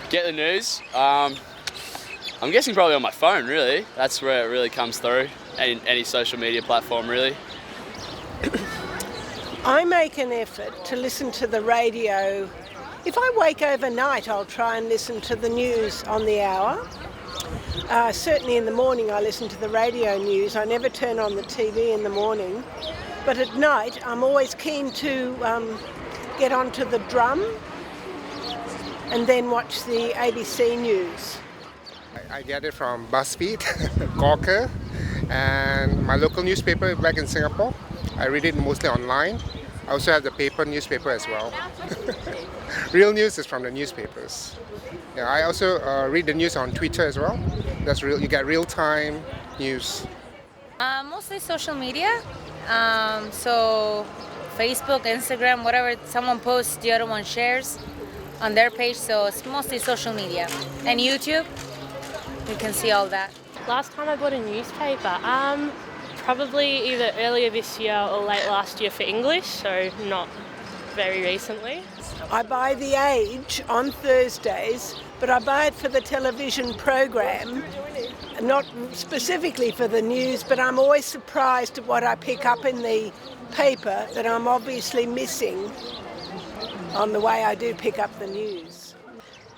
Get the news. I'm guessing probably on my phone, really. That's where it really comes through. Any social media platform, really. I make an effort to listen to the radio. If I wake overnight, I'll try and listen to the news on the hour. Certainly in the morning I listen to the radio news. I never turn on the TV in the morning. But at night I'm always keen to get onto the drum and then watch the ABC News. I get it from BuzzFeed, Gawker, and my local newspaper back in Singapore. I read it mostly online. I also have the paper newspaper as well. Real news is from the newspapers. Yeah, I also read the news on Twitter as well. That's real. You get real-time news. Mostly social media. So Facebook, Instagram, whatever someone posts, the other one shares on their page. So it's mostly social media. And YouTube, you can see all that. Last time I bought a newspaper, probably either earlier this year or late last year for English, so not very recently. I buy The Age on Thursdays, but I buy it for the television program, not specifically for the news, but I'm always surprised at what I pick up in the paper that I'm obviously missing on the way I do pick up the news.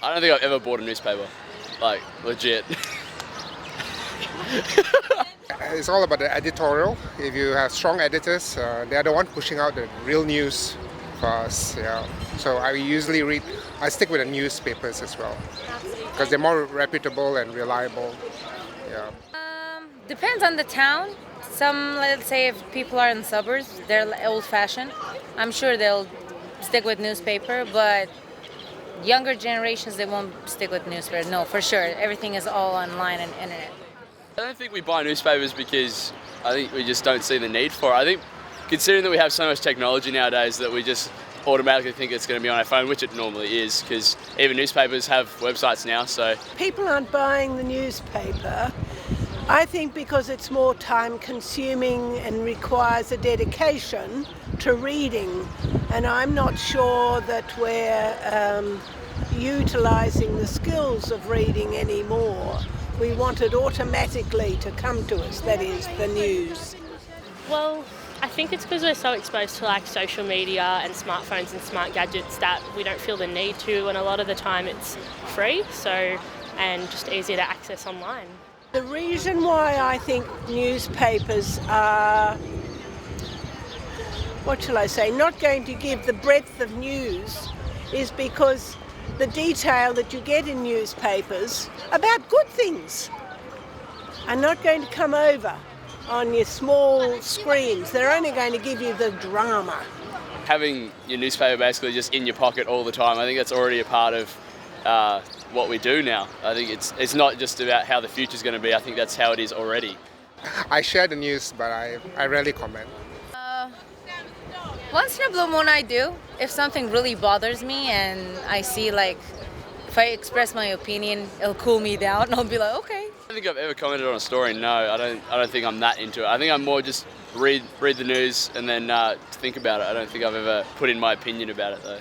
I don't think I've ever bought a newspaper, like legit. It's all about the editorial. If you have strong editors, they're the one pushing out the real news for us. Yeah. So I stick with the newspapers as well, because they're more reputable and reliable. Yeah. Depends on the town. Some, let's say, if people are in the suburbs, they're old-fashioned. I'm sure they'll stick with newspaper, but younger generations, they won't stick with newspaper. No, for sure. Everything is all online and internet. I don't think we buy newspapers because I think we just don't see the need for it. I think considering that we have so much technology nowadays that we just automatically think it's going to be on our phone, which it normally is, because even newspapers have websites now. So people aren't buying the newspaper, I think, because it's more time consuming and requires a dedication to reading, and I'm not sure that we're utilising the skills of reading anymore. We want it automatically to come to us, that is, the news. Well, I think it's because we're so exposed to like social media and smartphones and smart gadgets that we don't feel the need to, and a lot of the time it's free, and just easier to access online. The reason why I think newspapers are, not going to give the breadth of news is because the detail that you get in newspapers about good things are not going to come over on your small screens. They're only going to give you the drama. having your newspaper basically just in your pocket all the time, I think that's already a part of what we do now. I think it's not just about how the future's going to be. I think that's how it is already. I share the news, but I rarely comment. Once in a blue moon I do. If something really bothers me and I see, like, if I express my opinion, it'll cool me down and I'll be like, okay. I don't think I've ever commented on a story, no. I don't think I'm that into it. I think I'm more just read the news and then think about it. I don't think I've ever put in my opinion about it, though.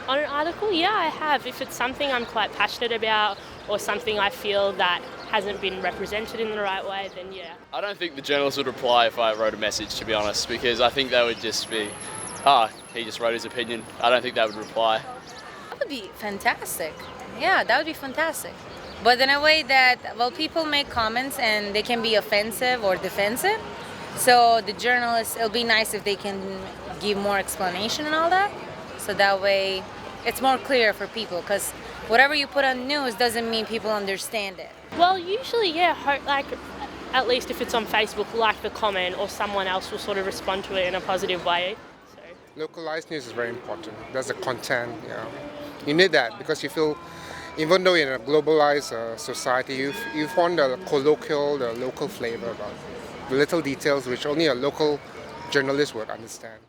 On an article, yeah, I have. If it's something I'm quite passionate about or something I feel that hasn't been represented in the right way, then yeah. I don't think the journalist would reply if I wrote a message, to be honest, because I think they would just be, he just wrote his opinion. I don't think they would reply. That would be fantastic. Yeah, that would be fantastic. But in a way that, well, people make comments and they can be offensive or defensive. So the journalists, it'll be nice if they can give more explanation and all that. So that way it's more clear for people, because whatever you put on news doesn't mean people understand it. Well, usually, yeah, like, at least if it's on Facebook, like the comment or someone else will sort of respond to it in a positive way. So. Localized news is very important. That's the content, You need that because you feel, even though in a globalized society, you find the colloquial, the local flavor about the little details which only a local journalist would understand.